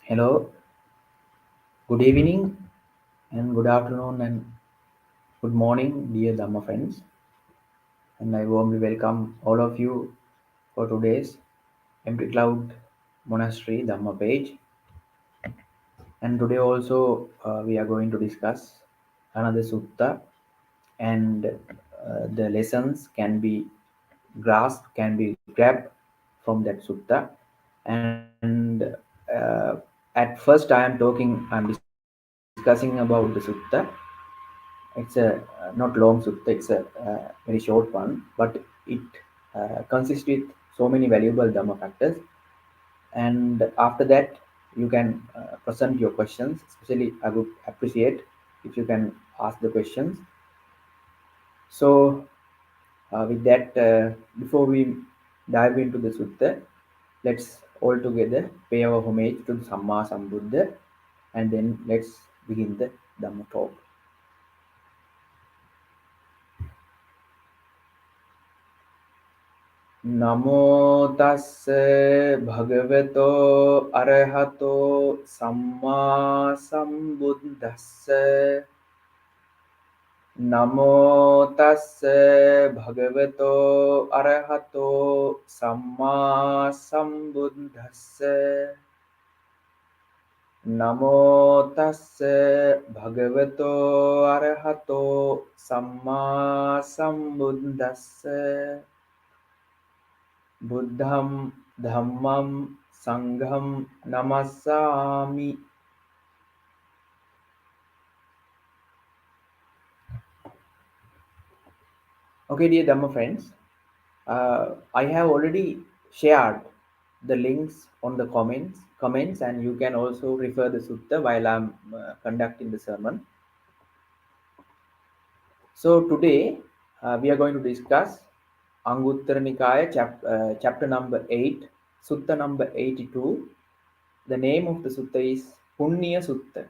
Hello, good evening, and good afternoon, and good morning, dear Dhamma friends. And I warmly welcome all of you for today's Empty Cloud Monastery Dhamma page. And today also we are going to discuss another sutta, and the lessons can be grasped, can be grabbed from that sutta. And at first, I'm discussing about the sutta. It's a not long sutta, it's a very short one, but it consists with so many valuable Dhamma factors. And after that, you can present your questions. Especially, I would appreciate if you can ask the questions. So, with that, before we dive into the sutta, let's all together pay our homage to the Samma Sambuddha, and then let's begin the Dhamma talk. නමෝ තස්ස භගවතෝ අරහතෝ සම්මා සම්බුද්දස්ස නමෝ තස්ස භගවතෝ අරහතෝ සම්මා සම්බුද්දස්ස නමෝ තස්ස භගවතෝ අරහතෝ සම්මා සම්බුද්දස්ස Buddham Dhammam Sangham Namassami. Okay, dear Dhamma friends, I have already shared the links on the comments, and you can also refer the sutta while I'm conducting the sermon. So today we are going to discuss Anguttara Nikaya chapter number 8, sutta number 82. The name of the sutta is Puṇṇiya Sutta.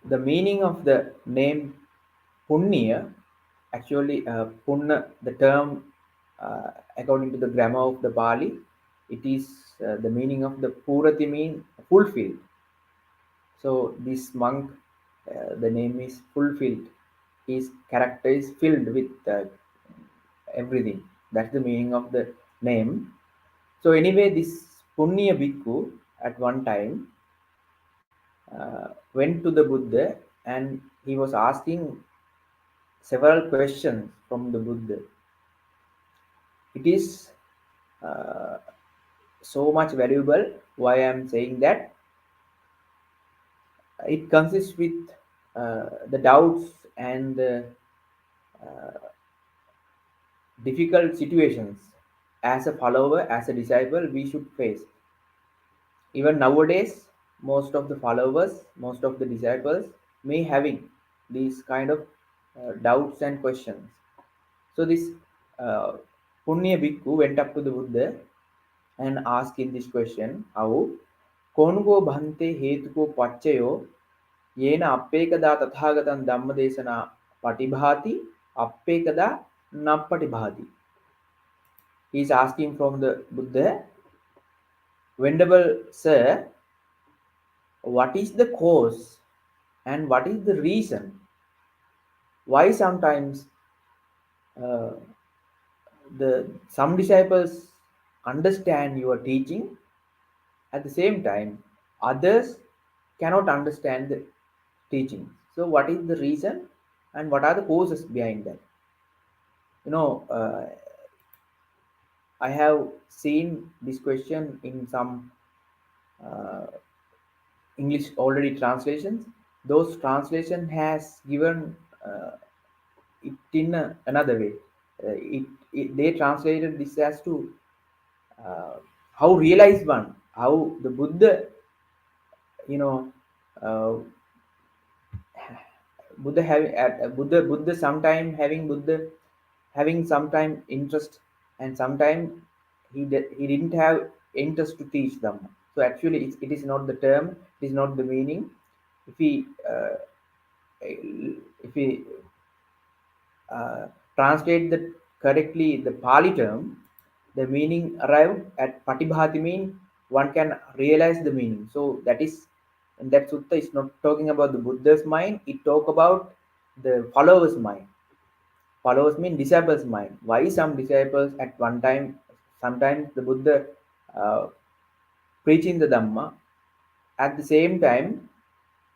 The meaning of the name Puṇṇiya, actually, Punna, the term, according to the grammar of the Bali, it is the meaning of the Purati mean fulfilled. So this monk, the name is fulfilled. His character is filled with everything. That's the meaning of the name. So anyway, this Puṇṇiya Bhikkhu at one time went to the Buddha, and he was asking several questions from the Buddha. It is so much valuable. Why I am saying that? It consists with the doubts and the difficult situations as a follower, as a disciple, we should face. Even nowadays, most of the followers, most of the disciples may having these kind of doubts and questions. So this uh, Puṇṇiya Bhikkhu went up to the Buddha and asked him this question: how Kongo Bhante Hetuko Pachayo Yena Appekada Tathagatan Dhammadesana Patibhati Appekada Nappatibhati. He is asking from the Buddha, Venerable Sir, what is the cause and what is the reason why sometimes uh, the some disciples understand your teaching, at the same time others cannot understand the teaching. So what is the reason and what are the causes behind that? You know, I have seen this question in some uh, English already translations. Those translation has given it in another way. They translated this as to uh, how realize one, how the Buddha, you know, uh, Buddha having Buddha sometime having sometime interest, and sometime he didn't have interest to teach them. So actually, it is not the term, it is not the meaning. If we if we uh, translate that correctly, the Pali term, the meaning arrived at Patibhati mean one can realize the meaning. So that is, and that sutta is not talking about the Buddha's mind, it talk about the followers' mind. Followers mean disciples' mind. Why some disciples at one time, sometimes the Buddha uh, preaching the Dhamma, at the same time,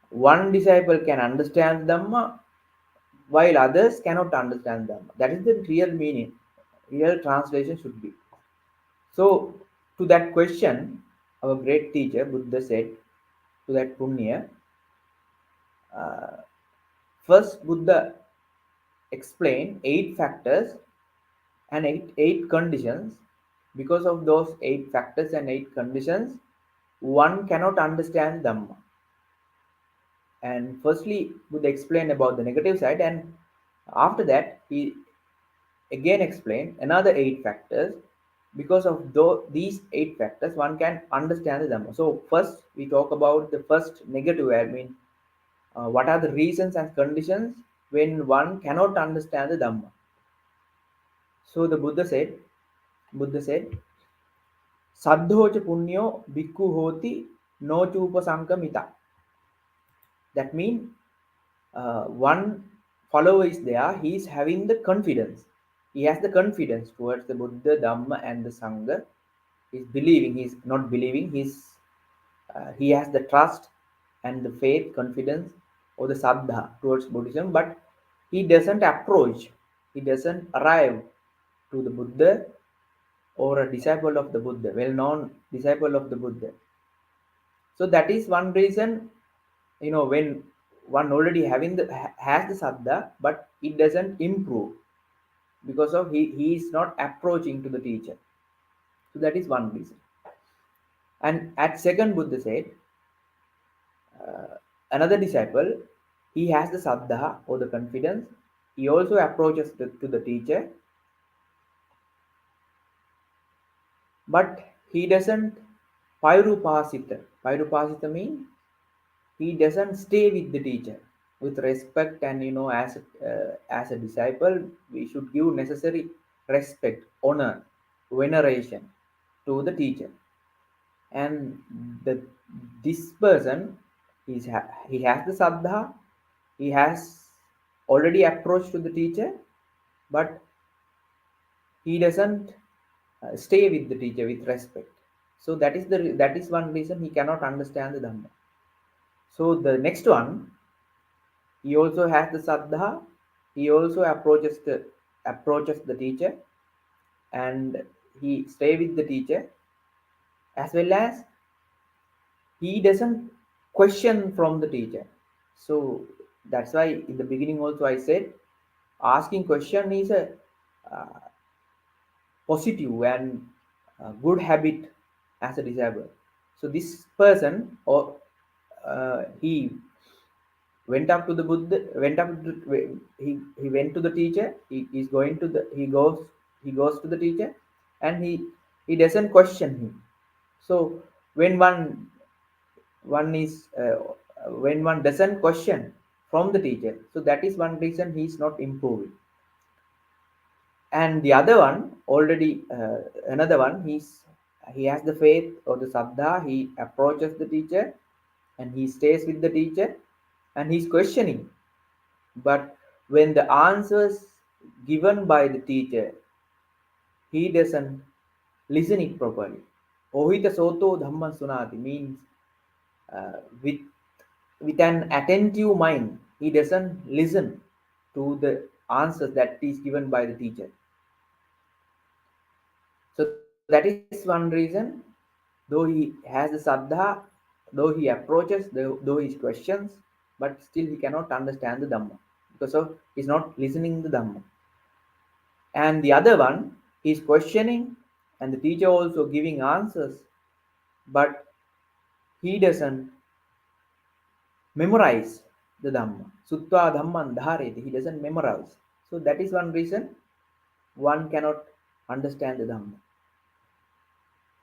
one disciple can understand Dhamma while others cannot understand Dhamma. That is the real meaning. Real translation should be. So, to that question, our great teacher Buddha said to that Puṇṇiya, uh, first Buddha explained 8 factors and eight conditions. Because of those 8 factors and 8 conditions, one cannot understand Dhamma. And firstly, Buddha explained about the negative side, and after that, he again explained another 8 factors. Because of these 8 factors, one can understand the Dhamma. So, first, we talk about the first negative. I mean, what are the reasons and conditions when one cannot understand the Dhamma? So, Buddha said, Saddhocha punyo bhikkhu hoti no chupa sankamita. That means one follower is there, he is having the confidence. He has the confidence towards the Buddha, Dhamma, and the Sangha. He's believing, he's not believing, he has the trust and the faith, confidence, or the saddha towards Buddhism, but he doesn't approach, he doesn't arrive to the Buddha or a disciple of the Buddha, well known disciple of the Buddha. So that is one reason, when one already has the saddha, but it doesn't improve because of he is not approaching to the teacher. So that is one reason. And at second, Buddha said, another disciple, he has the saddha or the confidence. He also approaches to the teacher, but he doesn't pairupasita. Pairupasita means he doesn't stay with the teacher with respect, and as a disciple we should give necessary respect, honor, veneration to the teacher. And the this person he has the saddha, he has already approached to the teacher, but he doesn't stay with the teacher with respect. So that is one reason he cannot understand the Dhamma. So the next one, he also has the saddha, he also approaches the teacher, and he stay with the teacher, as well as he doesn't question from the teacher. So that's why in the beginning also I said asking question is a uh, positive and good habit as a disciple. So this person, or he went up to the Buddha, went up to, he went to the teacher, is going to the he goes to the teacher, and he doesn't question him. So when one is when one doesn't question from the teacher, so that is one reason he is not improving. And the other one already another one, he has the faith or the saddha, he approaches the teacher and he stays with the teacher and he's questioning, but when the answers given by the teacher, he doesn't listen it properly. Ohita soto dhamma sunati means with an attentive mind, he doesn't listen to the answers that is given by the teacher. So that is one reason, though he has the saddha, though he approaches, though he questions, but still he cannot understand the Dhamma because of he's not listening the Dhamma. And the other one, he's questioning and the teacher also giving answers, but he doesn't memorize the Dhamma. Sutta Dhamman Dhareti, he doesn't memorize. So that is one reason one cannot understand the Dhamma.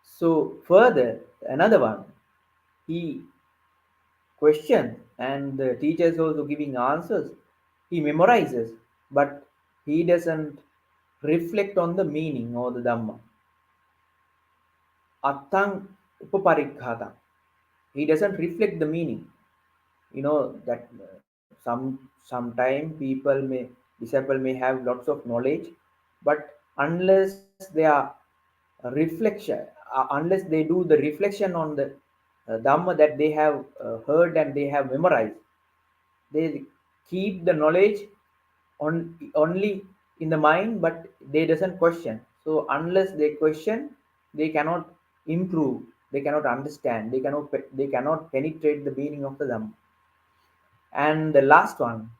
So further, another one, he questioned and the teacher is also giving answers. He memorizes, but he doesn't reflect on the meaning or the Dhamma. Attang upaparikhata. He doesn't reflect the meaning. You know that sometime people may disciple may have lots of knowledge, but unless they are reflection, unless they do the reflection on the Dhamma that they have heard and they have memorized, they keep the knowledge only in the mind, but they doesn't question. So unless they question, they cannot improve, they cannot understand, they cannot penetrate the meaning of the Dhamma. And the last one,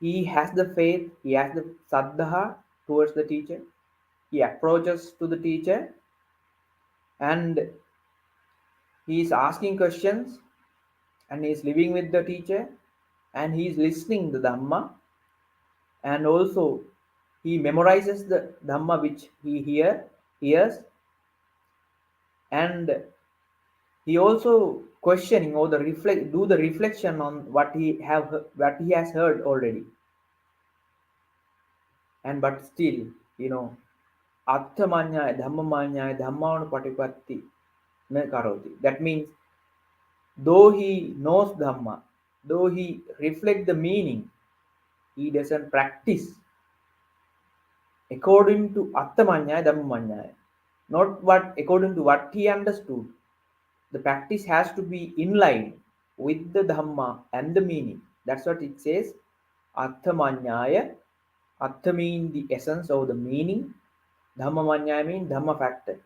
he has the faith, he has the saddha towards the teacher, he approaches to the teacher, and he is asking questions, and he is living with the teacher, and he is listening the Dhamma, and also he memorizes the Dhamma which he hears, and he also questioning or the reflect do the reflection on what he has heard already. And but still, you know, Athamanyaya, Dhammamanyaya, Dhammavanu Patipatti na karoti. That means though he knows Dhamma, though he reflect the meaning, he doesn't practice according to Athamanyaya, Dhammamanyaya. Not what according to what he understood. The practice has to be in line with the Dhamma and the meaning. That's what it says. Athamanyaya. Atha mean the essence or the meaning. Dhammamanyaya mean Dhamma factor.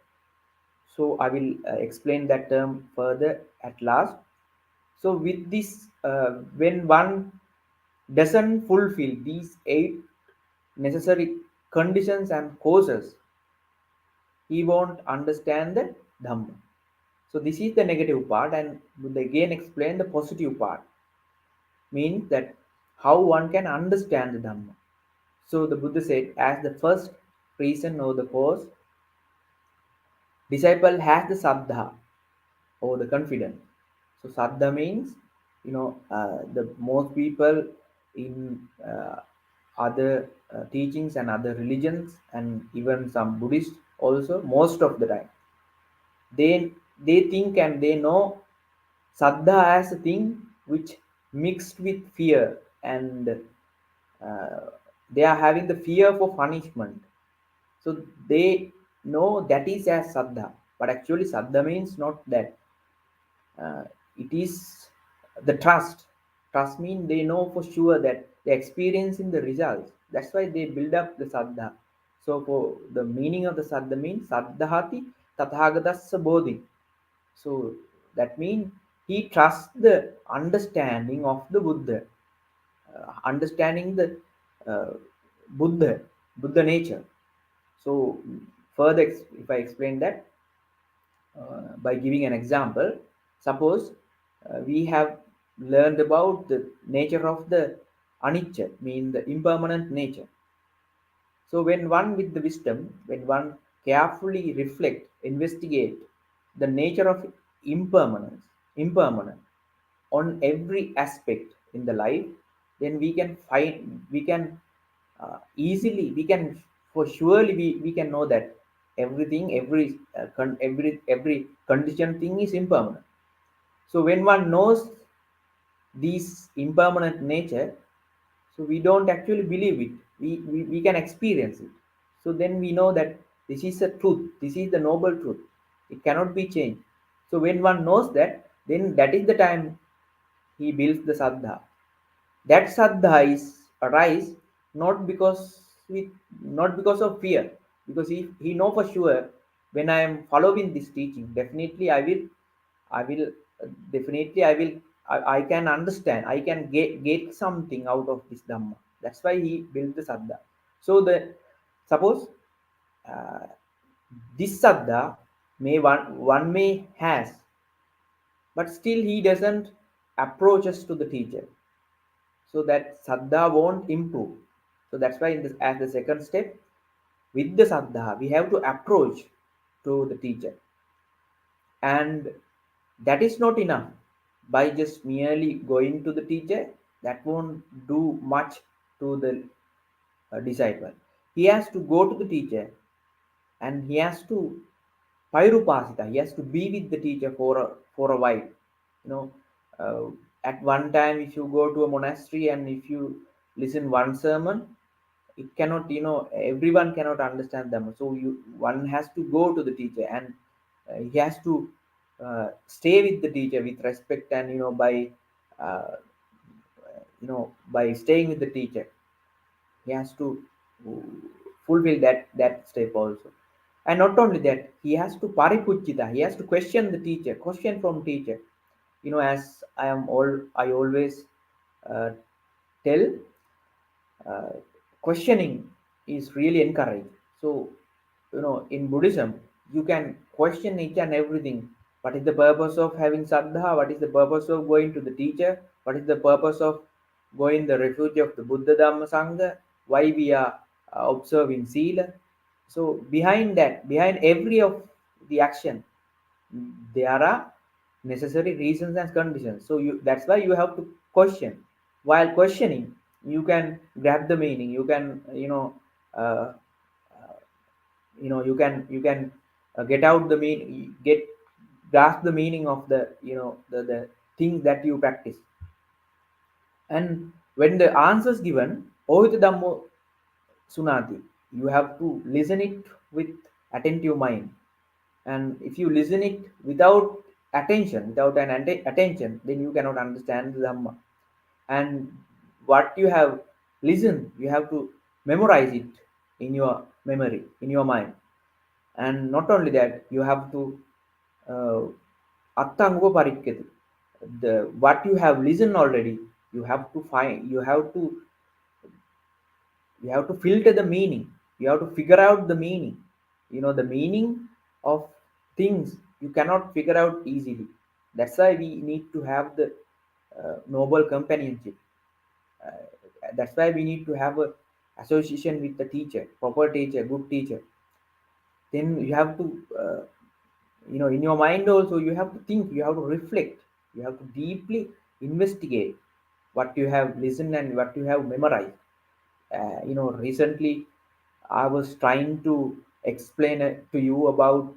So I will explain that term further at last. So with this, when one doesn't fulfill these 8 necessary conditions and causes, he won't understand the Dhamma. So this is the negative part, and we'll again explain the positive part. Means that how one can understand the Dhamma. So the Buddha said, as the first reason or the cause, disciple has the saddha or the confidence. So saddha means, you know, the most people in other teachings and other religions, and even some Buddhists also, most of the time they think and they know saddha as a thing which mixed with fear, and uh, they are having the fear for punishment. So they know that is as saddha, but actually saddha means not that. uh, it is the trust. Trust means they know for sure that they're experiencing the results. That's why they build up the saddha. So for the meaning of the saddha means saddhati tathagatasya bodhi. So that means he trusts the understanding of the Buddha, understanding the uh, Buddha, Buddha nature. So further, if I explain that by giving an example, suppose we have learned about the nature of the anicca, mean the impermanent nature. So when one with the wisdom, when one carefully reflect, investigate the nature of impermanent on every aspect in the life, then we can easily, we can for surely we can know that everything, every conditioned thing is impermanent. So when one knows these impermanent nature, so we don't actually believe it, we can experience it. So then we know that this is a truth, this is the noble truth, it cannot be changed. So when one knows that, then that is the time he builds the saddha. That saddha is arise not because with not because of fear, because he know for sure, when I am following this teaching, definitely I will definitely I can understand, I can get something out of this Dhamma. That's why he built the saddha. So the suppose uh, this saddha may one may has, but still he doesn't approach us to the teacher, so that saddha won't improve. So that's why as the second step, with the saddha we have to approach to the teacher, and that is not enough. by just merely going to the teacher, that won't do much to the disciple. He has to go to the teacher, and he has to pyrupasita, he has to be with the teacher for a while. You know, uh, at one time, if you go to a monastery and if you listen one sermon, it cannot, everyone cannot understand them. So one has to go to the teacher, and he has to stay with the teacher with respect, and uh, by staying with the teacher, he has to fulfill that step also. And not only that, he has to paripuchita, he has to question the teacher, question from teacher. As I always uh, tell, uh, questioning is really encouraged. So, in Buddhism, you can question each and everything. What is the purpose of having saddha? What is the purpose of going to the teacher? What is the purpose of going the refuge of the Buddha Dhamma Sangha? Why we are observing sila? So behind that, behind every of the action, there are necessary reasons and conditions. So that's why you have to question. While questioning, you can grab the meaning. You can uh, you can get out the get grasp the meaning of the thing that you practice. And when the answer is given, ohita dhammo sunati, you have to listen it with attentive mind. And if you listen it without attention, without an attention, then you cannot understand the dhamma. And what you have listened, you have to memorize it in your memory, in your mind. And not only that, you have to uh, attanguva parikkati, the what you have listened already, you have to filter the meaning, you have to figure out the meaning. The meaning of things you cannot figure out easily. That's why we need to have the noble companionship. uh, that's why we need to have a association with the teacher, proper teacher, good teacher. Then you have to in your mind also, you have to think, you have to reflect, you have to deeply investigate what you have listened and what you have memorized. Recently I was trying to explain to you about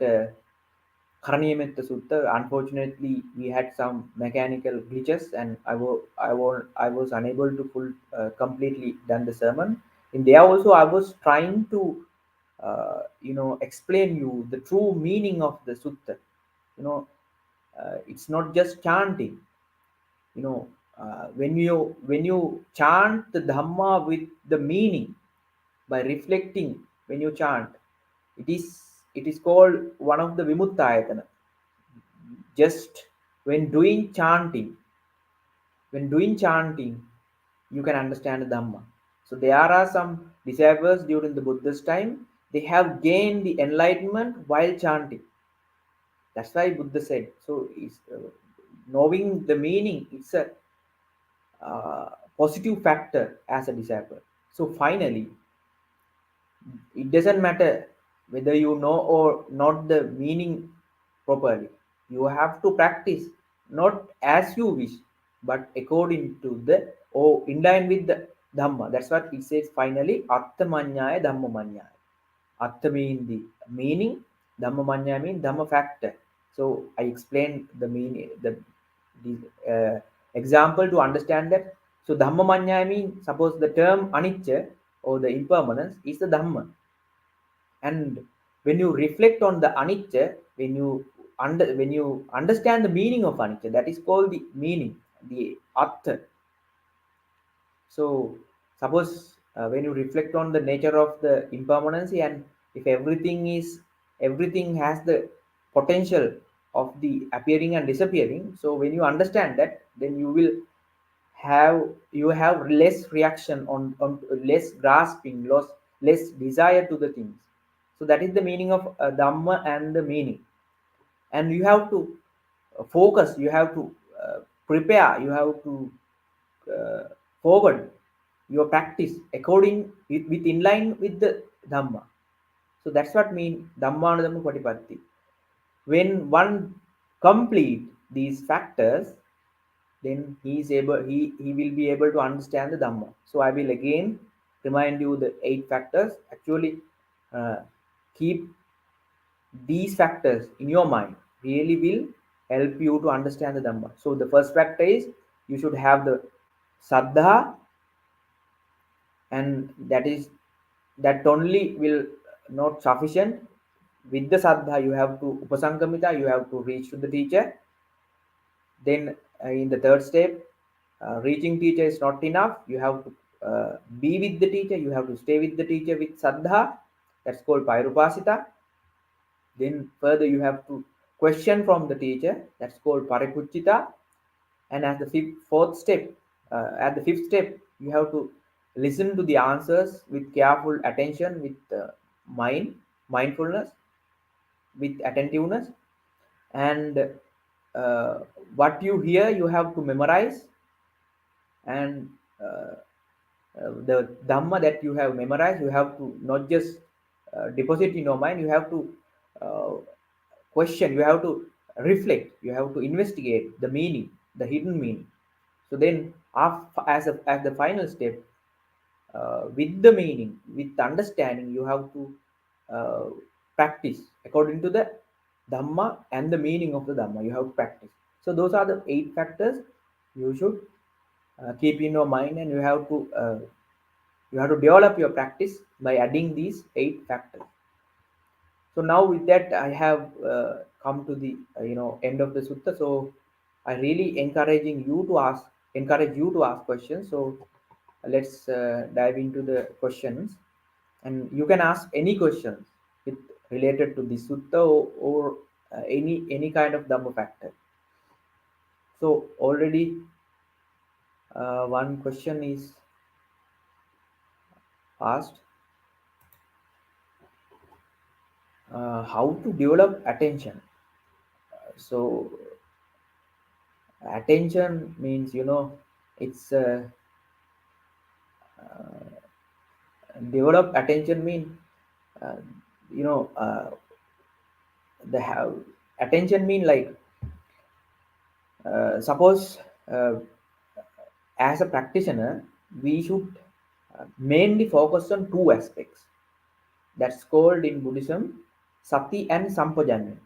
Karniyametta Sutta. Unfortunately, we had some mechanical glitches, and I was unable to completely done the sermon. In there also, I was trying to explain you the true meaning of the sutta. You know, it's not just chanting. You know, when you chant the Dhamma with the meaning, by reflecting, when you chant, it is called one of the Vimutta. Just when doing chanting, you can understand the Dhamma. So there are some disciples during the Buddha's time, they have gained the enlightenment while chanting. That's why Buddha said. So knowing the meaning, it's a positive factor as a disciple. So finally, it doesn't matter whether you know or not the meaning properly. You have to practice not as you wish, but according to the or in line with the Dhamma. That's what it says finally. Attamanyaya Dhammamanyaya. Atta mean the meaning, Dhammamanya mean Dhamma factor. So I explained the meaning, the example to understand that. So Dhammamanya mean, suppose the term anicca or the impermanence is the Dhamma. And when you reflect on the anicca, when you understand the meaning of anicca, that is called the meaning, the artha. So suppose when you reflect on the nature of the impermanency, and if everything has the potential of the appearing and disappearing, so when you understand that, then you have less reaction on less grasping, less desire to the things. So that is the meaning of dhamma and the meaning. And you have to focus, you have to prepare, you have to uh, forward your practice according with in line with the dhamma. So that's what mean dhammanadhamma patipatti. When one complete these factors, then he will be able to understand the Dhamma. So I will again remind you the 8 factors. Actually, uh, keep these factors in your mind really will help you to understand the Dhamma. So the first factor is you should have the Saddha, and that only will not sufficient. With the Saddha, you have to Upasangamita, you have to reach to the teacher. Then in the third step, reaching teacher is not enough. You have to be with the teacher. You have to stay with the teacher with Saddha. That's called Pairupasita. Then further you have to question from the teacher. That's called Paripuchita. And as the fourth step, at the fifth step, you have to listen to the answers with careful attention, with mindfulness, with attentiveness. And uh, what you hear, you have to memorize. And the Dhamma that you have memorized, you have to not just deposit in your mind, you have to uh, question, you have to reflect, you have to investigate the meaning, the hidden meaning. So then, as the final step, with the meaning, with the understanding, you have to uh, practice according to the Dhamma and the meaning of the Dhamma. You have to practice. So those are the 8 factors you should keep in your mind, and you have to develop your practice by adding these 8 factors. So now with that, I have come to the end of the sutta. So I really encourage you to ask questions. So let's dive into the questions, and you can ask any questions with related to the sutta, or any kind of Dhamma factor. So already one question is asked: how to develop attention. So attention means, it's develop attention mean, uh, you know uh, the have attention mean like, suppose, uh, as a practitioner, we should mainly focus on 2 aspects. That's called in Buddhism sati and sampajanya.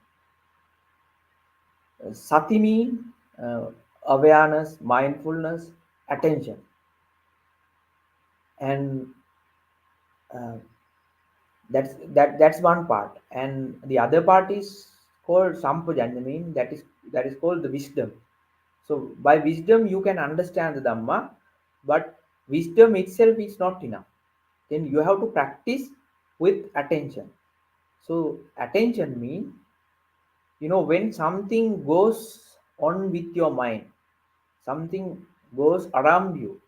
Sati mean awareness, mindfulness, attention. And uh, that's one part, and the other part is called sampajanya, mean that is called the wisdom. So by wisdom you can understand the Dhamma, but wisdom itself is not enough. Then you have to practice with attention. So attention mean, when something goes on with your mind, something goes around you,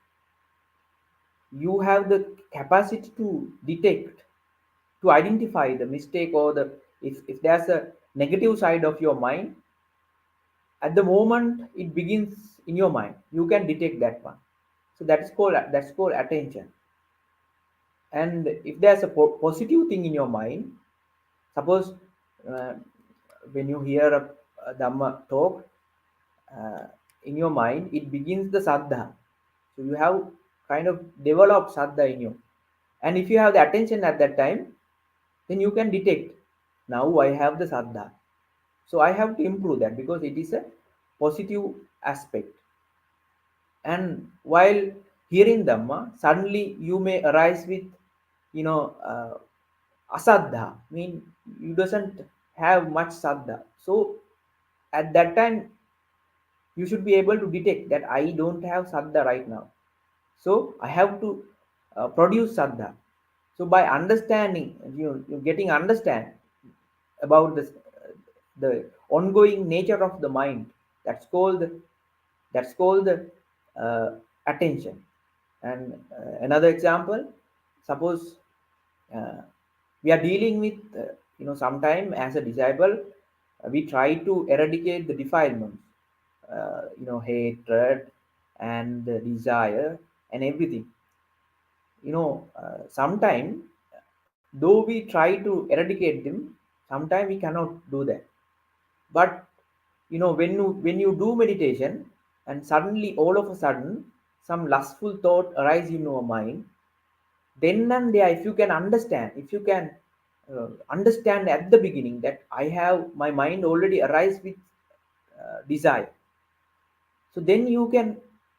you have the capacity to detect, to identify the mistake, or the if there's a negative side of your mind. At the moment it begins in your mind, you can detect that one. So that's called attention. And if there's a positive thing in your mind, suppose, uh, when you hear a Dhamma talk, uh, in your mind it begins the Saddha. So you have kind of developed Saddha in you, and if you have the attention at that time, then you can detect, now I have the Saddha. So I have to improve that because it is a positive aspect. And while hearing Dhamma, suddenly you may arise with, asaddha, mean you doesn't have much saddha. So at that time you should be able to detect that I don't have saddha right now, so I have to produce saddha. So by understanding, you getting understand about this, the ongoing nature of the mind, that's called the attention. And another example, suppose uh, we are dealing with, sometime as a disciple, we try to eradicate the defilements, hatred and the desire and everything. Sometime, though we try to eradicate them, sometimes we cannot do that. But when you do meditation, and suddenly, all of a sudden, some lustful thought arise in your mind, then and there, if you can understand, if you can understand at the beginning that I have my mind already arise with desire, so then you can,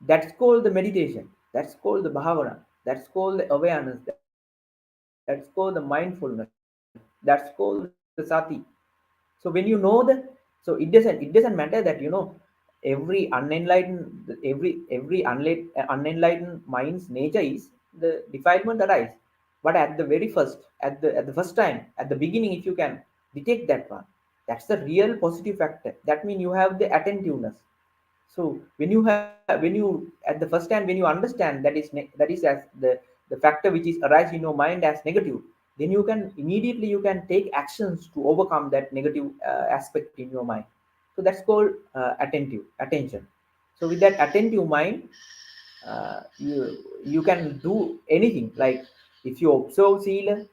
that's called the meditation, that's called the bhavana, that's called the awareness, that's called the mindfulness, that's called the sati. So when you know the, so it doesn't matter that every unenlightened, unenlightened mind's nature is the defilement arise. But at the very first, at the first time, at the beginning, if you can detect that one, that's the real positive factor. That means you have the attentiveness. So when you at the first time, when you understand that that is as the factor which is arise in your mind as negative, then you can immediately, you can take actions to overcome that negative aspect in your mind. So that's called attention. So with that attentive mind, you can do anything. Like if you observe sila,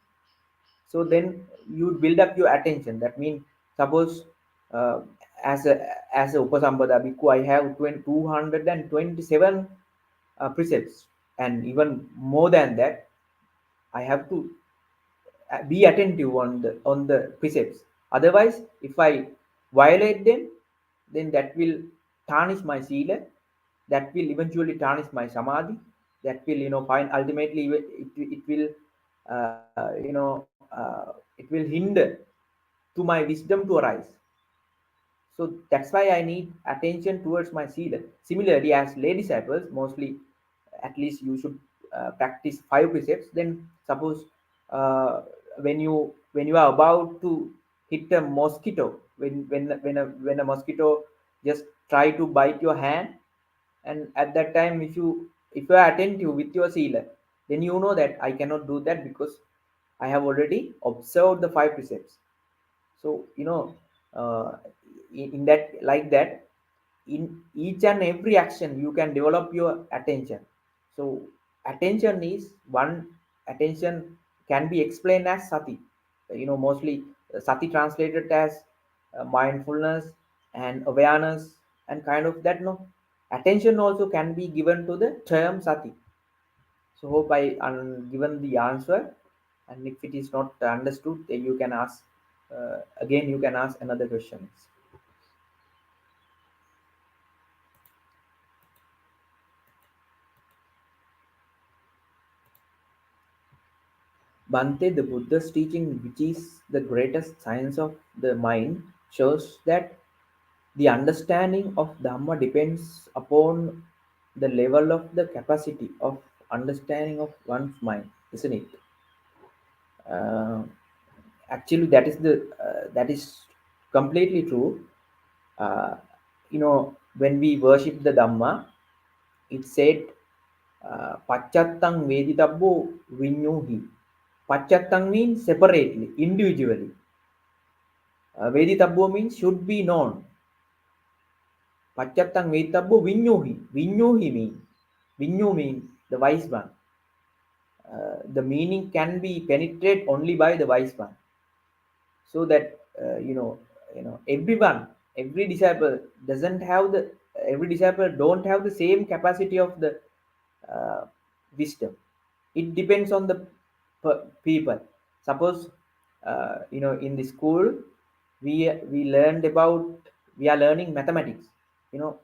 so then you build up your attention. That means, suppose uh, as a upasambada bhikkhu, I have 227 precepts, and even more than that, I have to be attentive on the precepts. Otherwise, if I violate them, then that will tarnish my sila, that will eventually tarnish my samadhi, that will, find ultimately it will it will hinder to my wisdom to arise. So that's why I need attention towards my sila. Similarly, as lay disciples, mostly, at least you should practice five precepts. Then suppose when you are about to hit a mosquito, when a mosquito just try to bite your hand, and at that time, if you are attentive with your sila, then you know that I cannot do that because I have already observed the five precepts. So uh, in that, like that, in each and every action you can develop your attention. So attention is one. Attention can be explained as sati. Mostly sati translated as mindfulness and awareness, and kind of that, no. Attention also can be given to the term sati. So hope I given the answer, and if it is not understood, then you can ask again. You can ask another questions. Bhante, the Buddha's teaching, which is the greatest science of the mind, shows that the understanding of Dhamma depends upon the level of the capacity of understanding of one's mind, isn't it? Uh, Actually, that is completely true. Uh, when we worship the Dhamma, it said, "Pacchattam veditabbo vinyuhi." Pacchattam means separately, individually. Veditabbo means should be known. Pacchattam veditabbo vinyuhi. Vinyuhi means, vinyu means the wise one. The meaning can be penetrated only by the wise one. So that everyone, every disciple doesn't have the every disciple don't have the same capacity of the uh, wisdom. It depends on the people. Suppose in the school, we learned about, we are learning mathematics. you know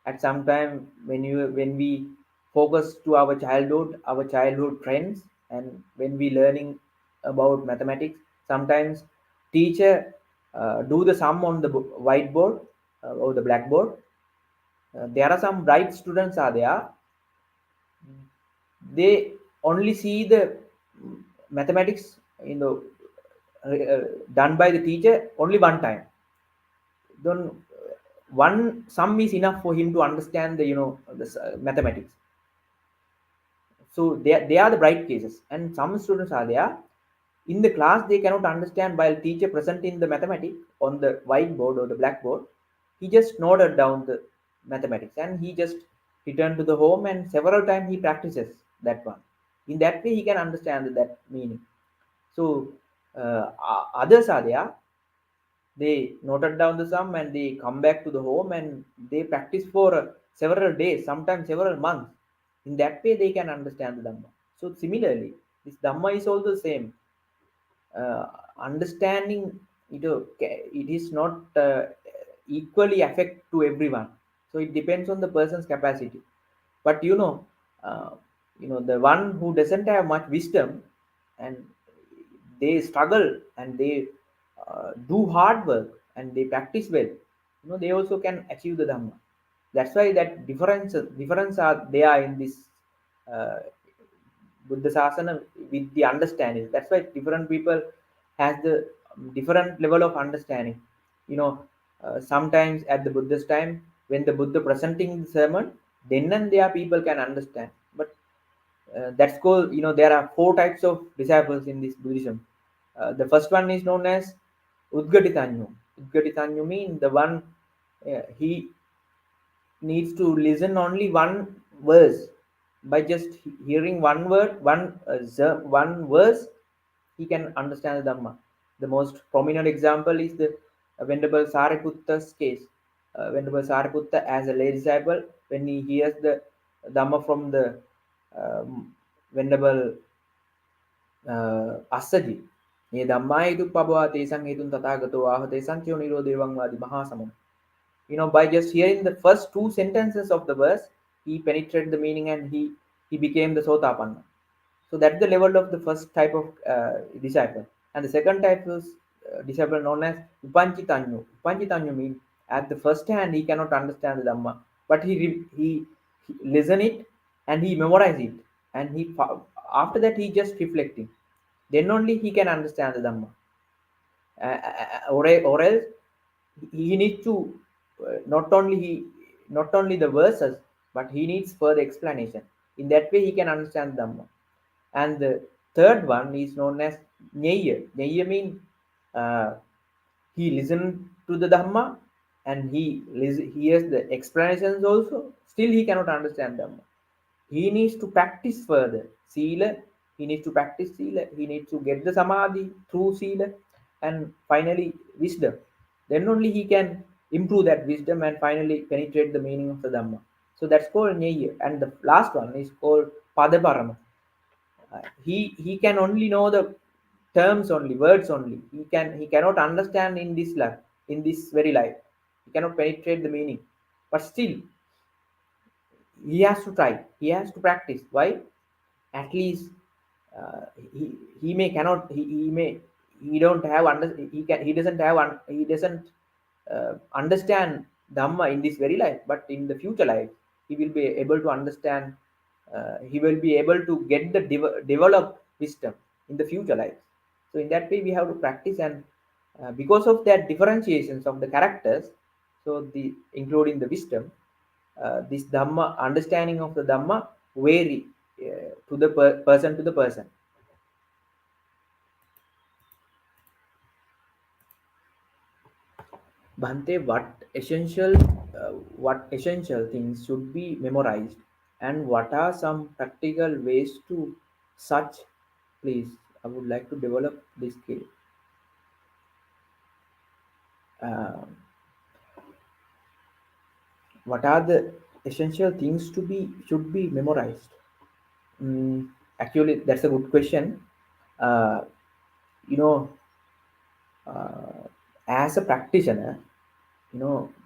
at some time, when we focus to our childhood friends, and when we learning about mathematics, sometimes teacher do the sum on the whiteboard or the blackboard. There are some bright students are there, they only see the mathematics, done by the teacher only one time. Then one sum is enough for him to understand the mathematics. So they are the bright cases, and some students are there, in the class they cannot understand while teacher presenting the mathematics on the whiteboard or the blackboard. He just noted down the mathematics, and he just returned to the home, and several times he practices that one. In that way he can understand that meaning. So others are there, They noted down the sum and they come back to the home and they practice for several days, sometimes several months. In that way, they can understand the Dhamma. So similarly, this Dhamma is also the same. Understanding, it is not equally affect to everyone. So it depends on the person's capacity. But uh, the one who doesn't have much wisdom, and they struggle and they do hard work and they practice well, they also can achieve the Dhamma. That's why that difference are there in this uh, Buddha Sasana with the understanding. That's why different people has the different level of understanding. Sometimes at the Buddha's time, when the Buddha presenting the sermon, then and there people can understand. But that's called, there are four types of disciples in this Buddhism. The first one is known as Udgatitanyu. Udgatitanyu means the one, he needs to listen only one verse. By just hearing one word, one verse, he can understand the Dhamma. The most prominent example is the Venerable Sariputta's case. Venerable Sariputta, as a lay disciple, when he hears the Dhamma from the Venerable Assaji, "Ye Dhammai tu pabwa tesang hetun tatagato aha tesang kyo niro devang vadi mahasamam." By just hearing the first two sentences of the verse, he penetrated the meaning and he became the Sotapanna. So that's the level of the first type of disciple. And the second type is disciple known as Upanchitanyu. Upanchitanyu means at the first hand he cannot understand the Dhamma, but he listen it and he memorize it, and after that he just reflecting. Then only he can understand the Dhamma. Or else he needs to not only the verses, but he needs further explanation. In that way he can understand Dhamma. And the third one is known as Nyaya. Nyaya means uh, he listens to the Dhamma and he hears the explanations also. Still, he cannot understand Dhamma. He needs to practice further. Sila, he needs to practice Sila. He needs to get the Samadhi through Sila. And finally, wisdom. Then only he can improve that wisdom and finally penetrate the meaning of the Dhamma. So that's called Nyaya. And the last one is called Padaparama. He can only know the terms only, words only. He cannot understand in this life, in this very life. He cannot penetrate the meaning. But still, he has to try. He has to practice. Why? At least he may cannot he may he don't have he doesn't have he doesn't understand Dhamma in this very life, but in the future life he will be able to understand. He will be able to get the developed wisdom in the future life. So in that way we have to practice, and because of that differentiations of the characters, so the including the wisdom, this Dhamma understanding of the Dhamma vary to the person to the person. Bhante, what essential things should be memorized, and what are some practical ways to such? Please, I would like to develop this skill. Uh, what are the essential things to be should be memorized? Mm, Actually, that's a good question. Uh, you know, as a practitioner,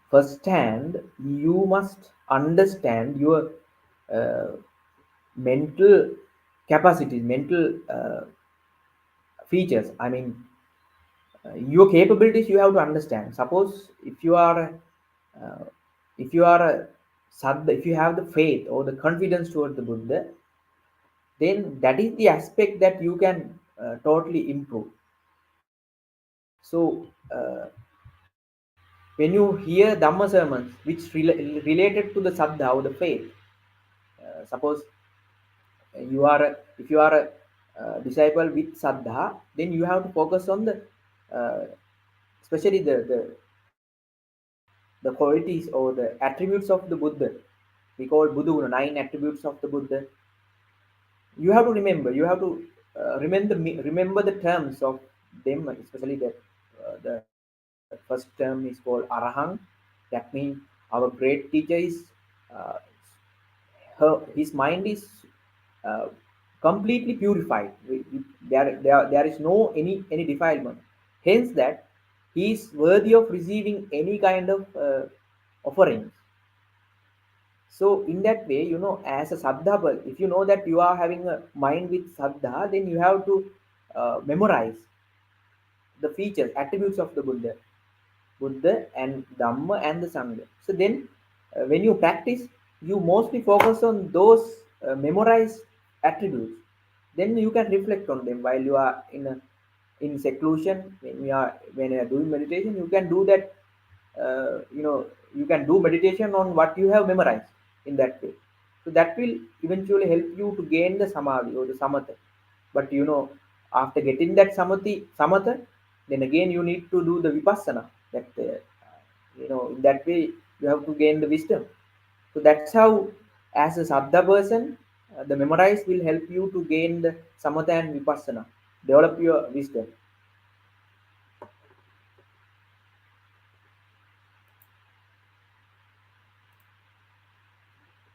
first hand, you must understand your uh, mental capacities, mental features. I mean, your capabilities you have to understand. Suppose uh, if you are a sadhu, if you have the faith or the confidence toward the Buddha, then that is the aspect that you can totally improve. So when you hear Dhamma sermons which related to the Saddha or the faith, suppose you are if you are a disciple with Saddha, then you have to focus on the uh, especially the qualities or the attributes of the Buddha. We call Buddha 9 attributes of the Buddha. You have to remember. You have to remember the terms of them, especially the first term is called arahang. That means our great teacher is uh, his mind is uh, completely purified. There is no any defilement. Hence that he is worthy of receiving any kind of offerings. So in that way, as a saddha, if you know that you are having a mind with saddha, then you have to memorize the features, attributes of the Buddha and Dhamma and the Sangha. So then, when you practice, you mostly focus on those memorized attributes. Then you can reflect on them while you are in seclusion. When you are doing meditation, you can do that. You can do meditation on what you have memorized in that way. So that will eventually help you to gain the samadhi or the samatha. But after getting that samatha, then again you need to do the vipassana. That in that way you have to gain the wisdom. So that's how, as a saddha person, the memorize will help you to gain the samatha and vipassana, develop your wisdom.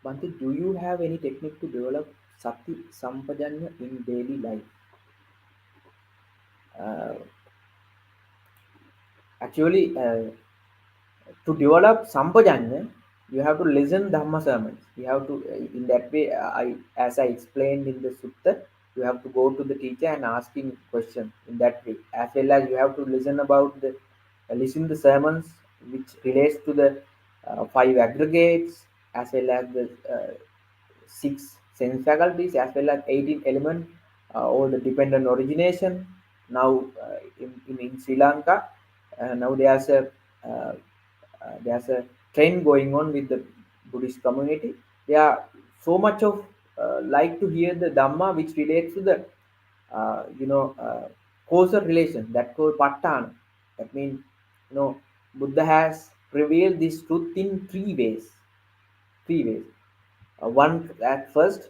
Bhante, do you have any technique to develop sati sampajanya in daily life? Uh, Actually, to develop sampajanya, you have to listen Dhamma sermons. You have to, in that way, as I explained in the sutta, you have to go to the teacher and asking questions in that way. As well as you have to listen the sermons which relates to the five aggregates, as well as the six sense faculties, as well as 18 element, or the dependent origination. Now, in Sri Lanka, now uh, there's a trend going on with the Buddhist community. They are so much of like to hear the Dhamma which relates to the causal relation, that called Patthana. That means, Buddha has revealed this truth in three ways. Three ways. One, at first,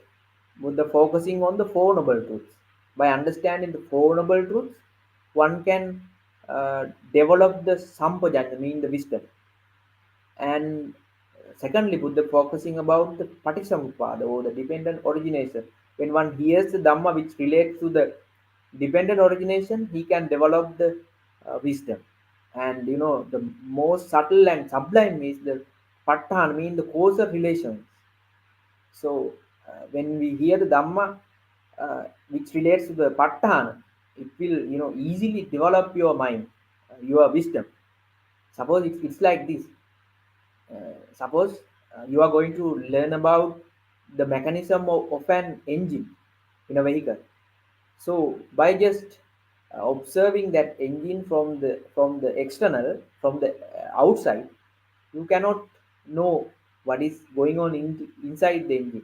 Buddha focusing on the Four Noble Truths. By understanding the Four Noble Truths, one can develop the sampajanya, mean the wisdom. And secondly, Buddha focusing about the Patisamuppada, or the dependent origination. When one hears the Dhamma which relates to the dependent origination, he can develop the wisdom. And the most subtle and sublime is the Pattan, mean the causal relations. So when we hear the Dhamma which relates to the Pattan, it will easily develop your mind, your wisdom. Suppose it's like this. Suppose you are going to learn about the mechanism of an engine in a vehicle. So by just observing that engine from the external, from the outside, you cannot know what is going on inside the engine.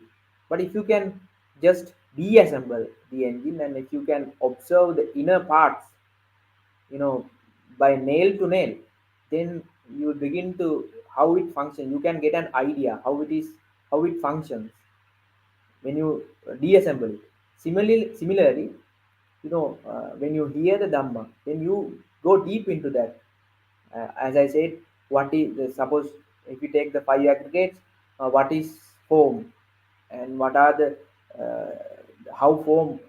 But if you can just deassemble the engine, and if you can observe the inner parts, you know by nail to nail, then you begin to how it functions. You can get an idea how it functions when you deassemble it. Similarly, when you hear the Dhamma, then you go deep into that. As I said, what is suppose if you take the five aggregates, what is form, and what are the uh, how form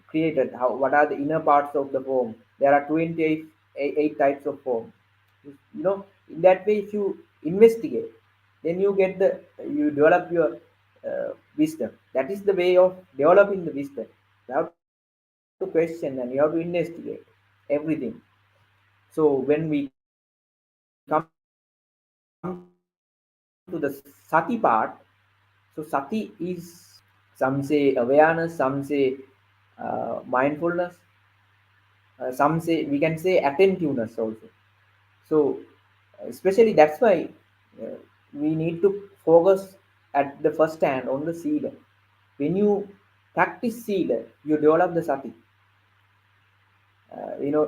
created, how what are the inner parts of the form. There are 28 types of form. In that way, if you investigate, then you develop your wisdom. That is the way of developing the wisdom. You have to question and you have to investigate everything. So when we come to the sati part, so sati is, some say awareness, some say mindfulness, some say we can say attentiveness also. So especially that's why uh, we need to focus at the first hand on the sila. When you practice sila, you develop the sati.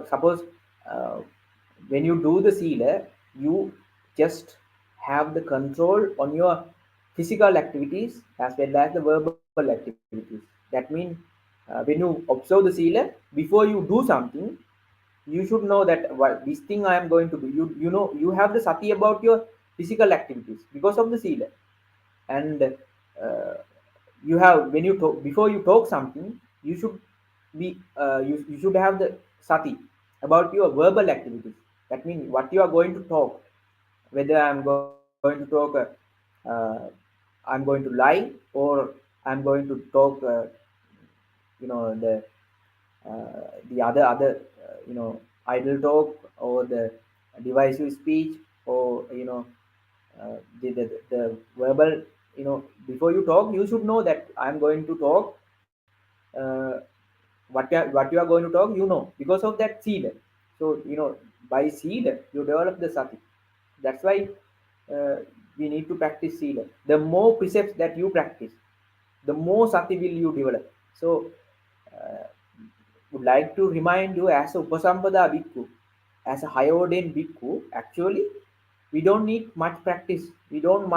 Suppose uh, when you do the sealer, you just have the control on your physical activities as well as the verbal activities. That means when you observe the sealer, before you do something, you should know that what this thing I am going to do. You know, you have the sati about your physical activities because of the sila. And you have, when you talk, before you talk something, you should be you should have the sati about your verbal activities. That means what you are going to talk, whether I'm going to talk uh, I'm going to lie, or I'm going to talk the other idle talk, or the divisive speech, or the verbal, before you talk you should know that I'm going to talk uh, what you are going to talk, because of that seed. So by seed you develop the sati. That's why uh, we need to practice sila. The more precepts that you practice, the more sati will you develop. So uh, would like to remind you, as a Upasampada bhikkhu, as a high ordained bhikkhu, actually we don't need much practice. We don't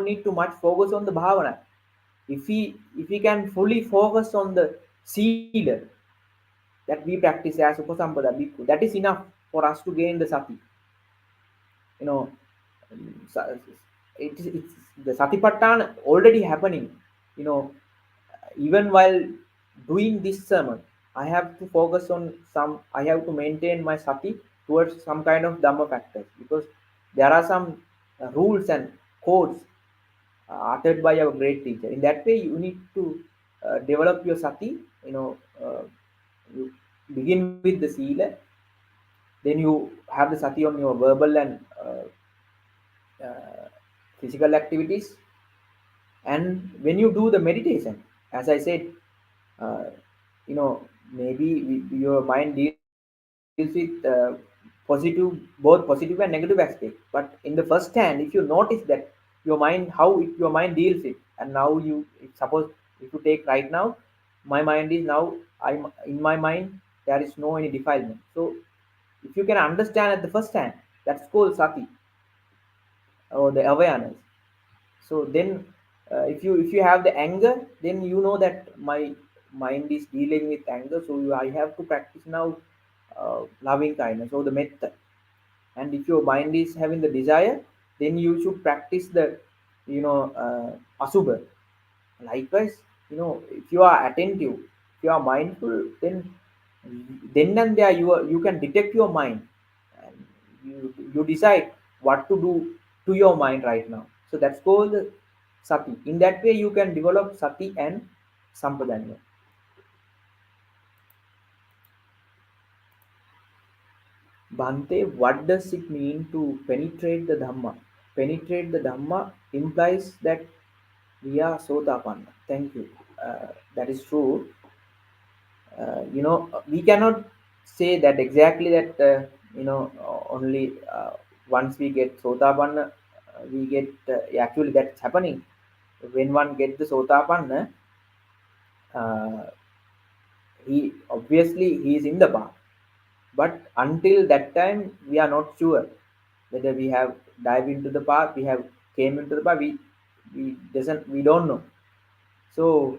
need to much focus on the bhavana. If we can fully focus on the sila that we practice as Upasampada bhikkhu, that is enough for us to gain the sati. You know, sa- it's the satipatthana already happening. You know, even while doing this sermon, I have to focus on some, I have to maintain my sati towards some kind of dhamma factors, because there are some rules and codes uttered by our great teacher. In that way you need to develop your sati. you know you begin with the sila, then you have the sati on your verbal and uh, physical activities. And when you do the meditation, as I said, uh, maybe your mind deals with positive, both positive and negative aspect. But in the first hand, if you notice that your mind, your mind deals it, and now suppose, if you take right now, my mind is now, I'm in my mind, there is no any defilement. So if you can understand at the first hand, that's called sati, or the awareness. So then if you have the anger, then you know that my mind is dealing with anger, so I have to practice now loving kindness, or the metta. And if your mind is having the desire, then you should practice the asubha. Likewise, if you are attentive, if you are mindful, then and there you can detect your mind, and you decide what to do to your mind right now. So that's called sati. In that way you can develop sati and sampadanya. Bhante, what does it mean to penetrate the Dhamma? Penetrate the Dhamma implies that we are Sotapanna. Thank you. That is true. We cannot say that exactly that, only once we get Sotapanna, we get, actually that's happening. When one gets the Sotapanna, uh, he is in the path. But until that time, we are not sure whether we have dived into the path, we have came into the path. We don't know. So,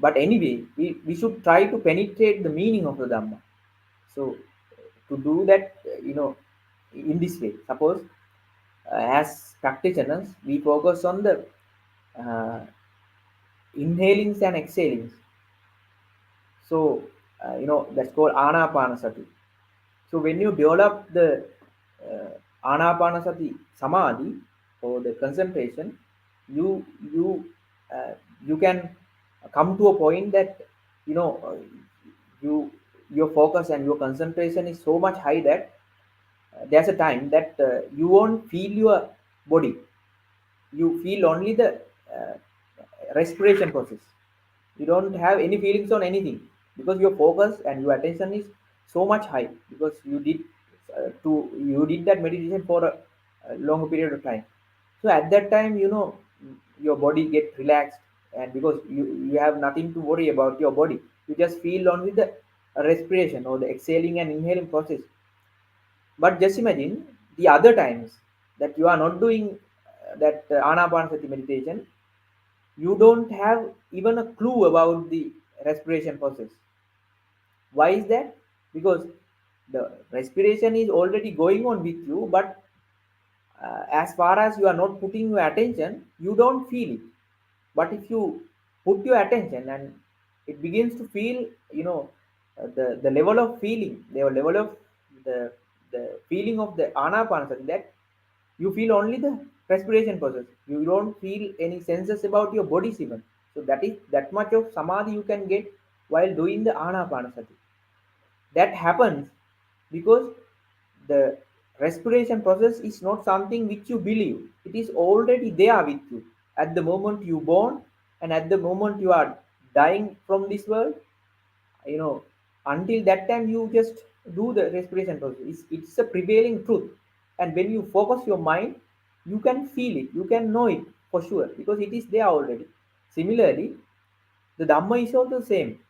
but anyway, we should try to penetrate the meaning of the Dhamma. So, to do that, in this way, suppose as practitioners, we focus on the uh, inhalings and exhalings. So, that's called anapanasati. So when you develop the anapanasati samadhi, or the concentration, you you uh, you can come to a point that you know uh, you your focus and your concentration is so much high that there's a time that you won't feel your body. You feel only the uh, respiration process. You don't have any feelings on anything, because your focus and your attention is so much high, because you did that meditation for a longer period of time. So at that time, your body get relaxed, and because you have nothing to worry about your body, you just feel only the respiration, or the exhaling and inhaling process. But just imagine the other times that you are not doing that anapanasati meditation. You don't have even a clue about the respiration process. Why is that? Because The respiration is already going on with you, but as far as you are not putting your attention, you don't feel it. But if you put your attention and it begins to feel, the level of feeling, the level of the the feeling of the anapanasati, that you feel only the respiration process. You don't feel any senses about your bodies even. So that is that much of samadhi you can get while doing the anapanasati. That happens because the respiration process is not something which you believe. It is already there with you at the moment you born, and at the moment you are dying from this world. you know until that time you just do the respiration process. It's a prevailing truth, and when you focus your mind, you can feel it, you can know it for sure, because it is there already. Similarly, the Dhamma is also the same.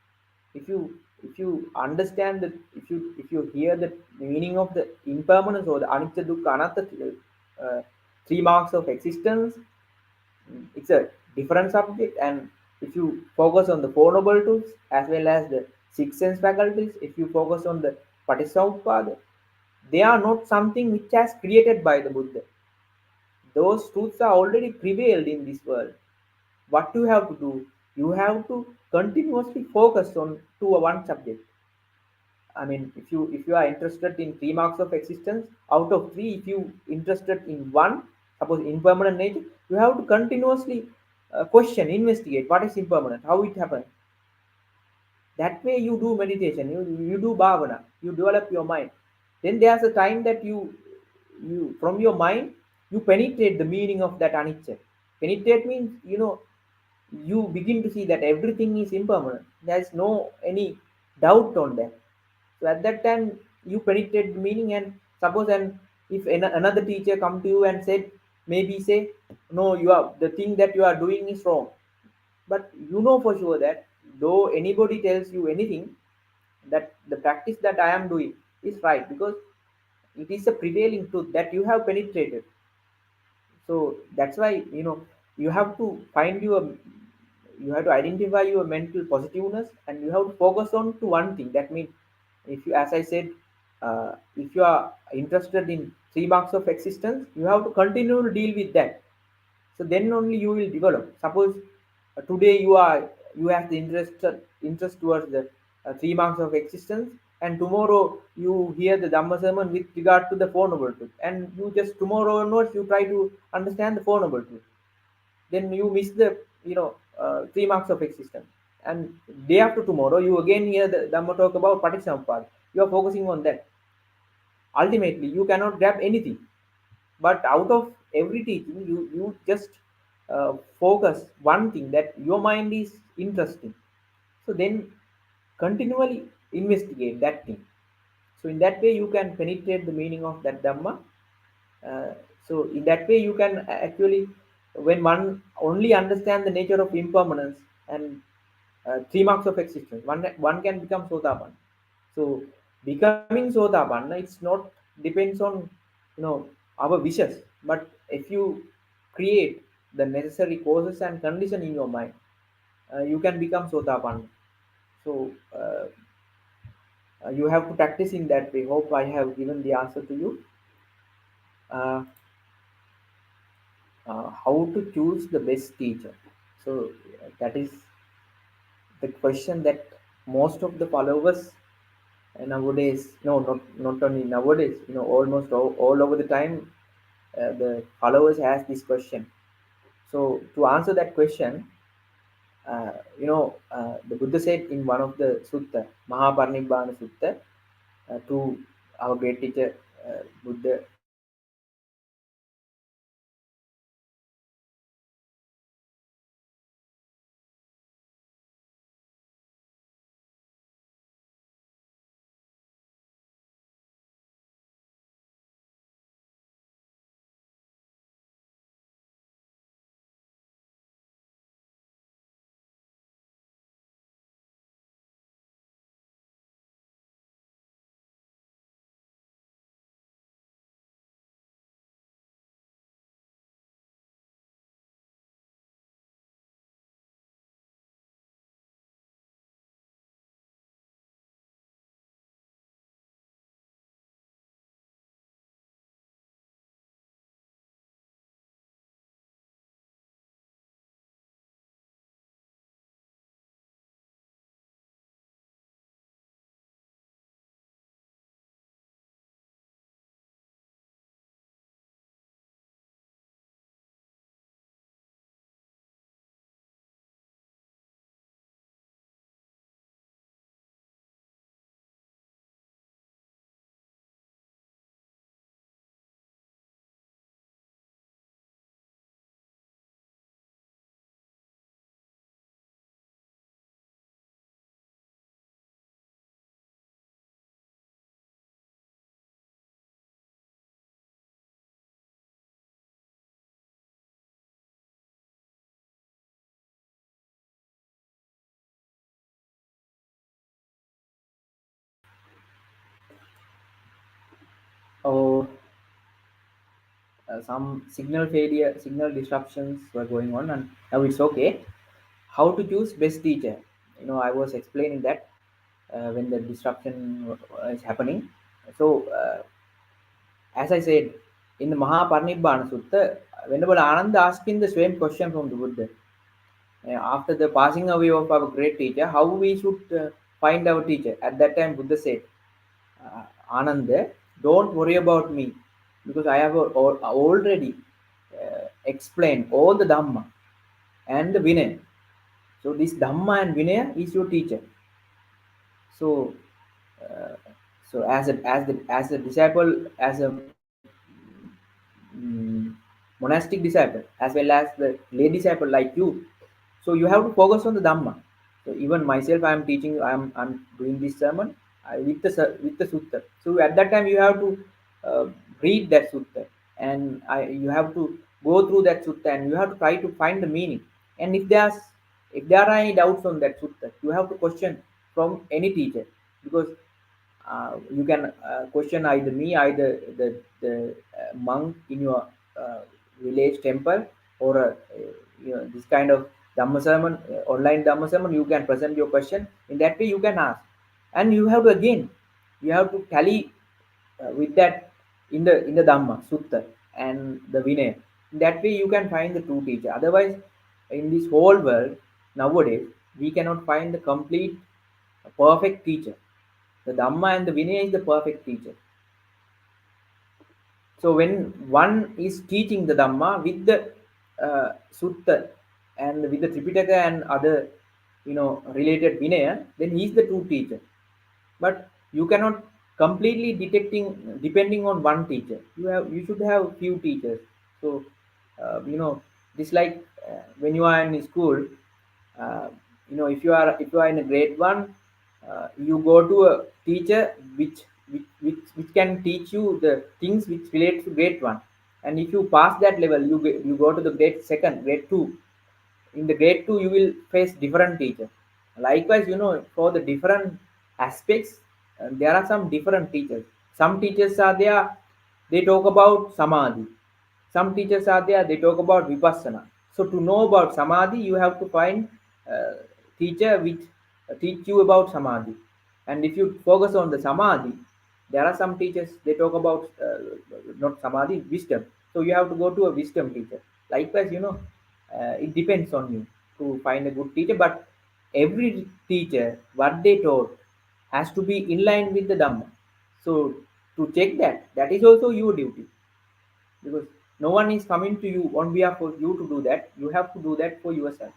If you understand that, if you hear the meaning of the impermanence or the anicca dukkha anatta, three marks of existence, it's a different subject. And if you focus on the four noble truths as well as the six sense faculties, if you focus on the patisauppad, they are not something which has created by the Buddha. Those truths are already prevailed in this world. What you have to do, you have to continuously focus on to a one subject. I mean, if you are interested in three marks of existence, out of three, if you interested in one, suppose impermanent nature, you have to continuously question, investigate what is impermanent, how it happens. That way you do meditation, you do bhavana, you develop your mind. Then there's a time that you from your mind you penetrate the meaning of that anicca. Penetrate means, you begin to see that everything is impermanent. There's no any doubt on that. So at that time you penetrate the meaning. And suppose, and if another teacher come to you and said, maybe say, no, you are, the thing that you are doing is wrong, but you know for sure that though anybody tells you anything, that the practice that I am doing is right, because it is a prevailing truth that you have penetrated. So that's why, you have to find your, you have to identify your mental positiveness, and you have to focus on to one thing. That means, if you, as I said, if you are interested in three marks of existence, you have to continue to deal with that. So then only you will develop. Suppose today you have the interest towards the three marks of existence, and tomorrow you hear the Dhamma sermon with regard to the four noble truth, and you just tomorrow onwards you try to understand the four noble truth. Then you miss the, three marks of existence. And day after tomorrow you again hear the Dhamma talk about Paticcasamuppada. You are focusing on that. Ultimately you cannot grab anything. But out of every teaching, you just focus one thing, that your mind is interesting. So then continually investigate that thing. So in that way you can penetrate the meaning of that Dhamma. uh, so in that way you can actually, when one only understand the nature of impermanence and three marks of existence, one can become Sotapanna. So becoming Sotapanna, it's not depends on, our wishes, but if you create the necessary causes and condition in your mind, you can become Sotapanna. So you have to practice in that way. Hope I have given the answer to you. Uh, how to choose the best teacher? So that is the question that most of the followers nowadays, no, not only nowadays, almost all over the time, the followers ask this question. So to answer that question, the Buddha said in one of the sutta, Mahaparinibbana Sutta, to our great teacher, Buddha, or some signal failure, signal disruptions were going on, and now it's okay. How to choose best teacher? I was explaining that when the disruption is happening. So, as I said, in the Mahaparinibbana Sutta, Venerable Ananda asking the same question from the Buddha. After the passing away of our great teacher, how we should find our teacher? At that time, Buddha said, Ananda, don't worry about me because I have already explained all the Dhamma and the Vinaya. So, this Dhamma and Vinaya is your teacher. So, uh, so as a disciple, as a mm, monastic disciple, as well as the lay disciple like you, so you have to focus on the Dhamma. So even myself, I am teaching, I'm doing this sermon with the sutta. So at that time you have to uh, read that sutta, and you have to go through that sutta, and you have to try to find the meaning. And if there are any doubts on that sutta, you have to question from any teacher, because you can question either me, either the monk in your uh, village temple, or this kind of Dhamma sermon, online Dhamma sermon. You can present your question. In that way, you can ask, and you have to again, you have to tally with that in the Dhamma Sutta and the Vinaya. In that way, you can find the true teacher. Otherwise, in this whole world nowadays, we cannot find the complete perfect teacher. The Dhamma and the Vinaya is the perfect teacher. So when one is teaching the Dhamma with the Sutta and with the Tripitaka and other, related Vinaya, then he is the true teacher. But you cannot completely detecting depending on one teacher. You should have few teachers. So this like when you are in school, uh, if you are in a grade one, you go to a teacher which can teach you the things which relate to grade one. And if you pass that level, you go to the grade second, grade two. In the grade 2 you will face different teacher. Likewise, for the different aspects, there are some different teachers. Some teachers are there, they talk about samadhi. Some teachers are there, they talk about vipassana. So to know about samadhi, you have to find uh, teacher which teach you about samadhi. And if you focus on the samadhi, there are some teachers, they talk about not samadhi, wisdom. So you have to go to a wisdom teacher. Likewise, it depends on you to find a good teacher. But every teacher, what they taught has to be in line with the Dhamma. So to check that, that is also your duty, because no one is coming to you on behalf of you to do that. You have to do that for yourself.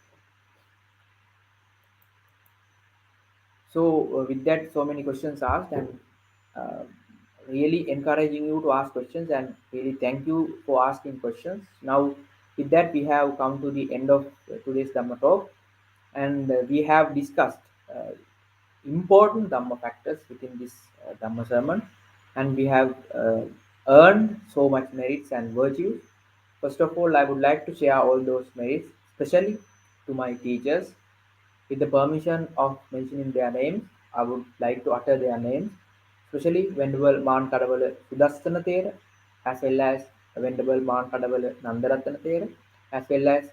So with that, so many questions asked, and uh, really encouraging you to ask questions, and really thank you for asking questions. Now, with that, we have come to the end of today's Dhamma talk, and we have discussed uh, important Dhamma factors within this Dhamma sermon, and we have earned so much merits and virtues. First of all, I would like to share all those merits, especially to my teachers. With the permission of mentioning their names, I would like to utter their names, especially Venerable Man Kadavala Sudastana Thera, as well as Venerable Man Kadavala Nandaratana Thera, as well as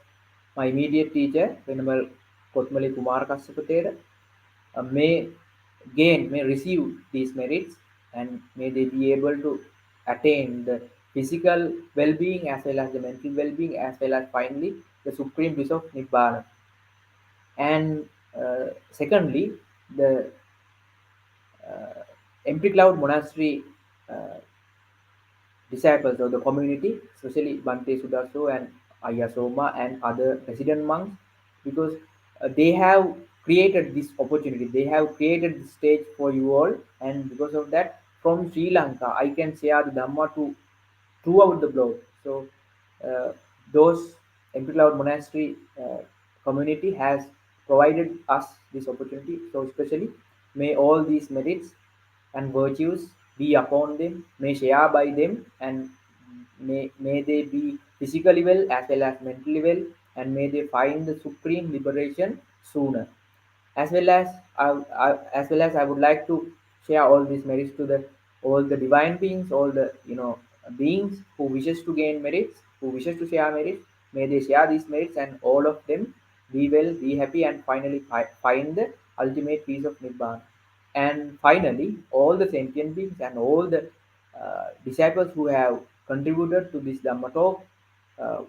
my immediate teacher, Venerable Kotmali Kumar Kassapa Thera, may receive these merits, and may they be able to attain the physical well-being as well as the mental well-being, as well as finally the supreme bliss of Nibbana. And secondly, the Empty Cloud Monastery uh, disciples of the community, especially Bhante Sudaso and Ayasoma and other resident monks, because they have created this opportunity, they have created this stage for you all, and because of that, from Sri Lanka, I can share the Dhamma to throughout the globe. So uh, those Empty Cloud Monastery community has provided us this opportunity. So especially, may all these merits and virtues be upon them, may share by them, and may they be physically well as well as mentally well, and may they find the supreme liberation sooner. As well as I would like to share all these merits to the all the divine beings, all the beings who wishes to gain merits, who wishes to share merits, may they share these merits, and all of them be well, be happy, and finally find the ultimate peace of Nibbana. And finally, all the sentient beings and all the disciples who have contributed to this Dhamma talk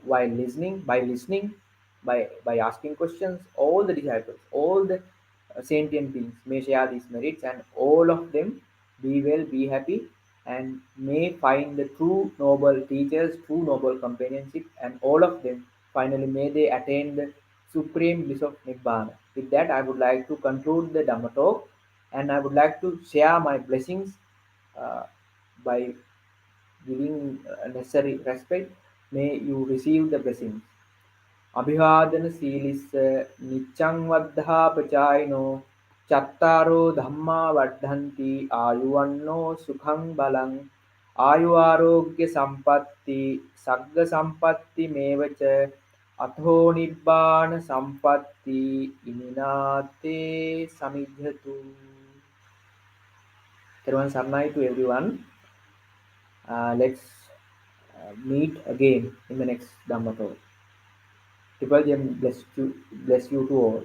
while listening, by asking questions, all the disciples, all the sentient beings may share these merits, and all of them be well, be happy, and may find the true noble teachers, true noble companionship, and all of them finally may they attain the supreme bliss of Nibbana. With that, I would like to conclude the Dhamma talk, and I would like to share my blessings uh, by giving necessary respect. May you receive the blessings. अभिवादन शीलिस् निच्चं वद्धापचायिनो चत्तारो धम्मा वर्धन्ति आयुवन्नो सुखं बलं आयु आरोग्य सग्ग सम्पत्तिमेव च अथो निब्बाण सम्पत्ति इमिनाते समिध्यतु. Everyone, Sarnai to everyone. Let's meet again in the next Dhamma talk. Triple Gem bless you to all.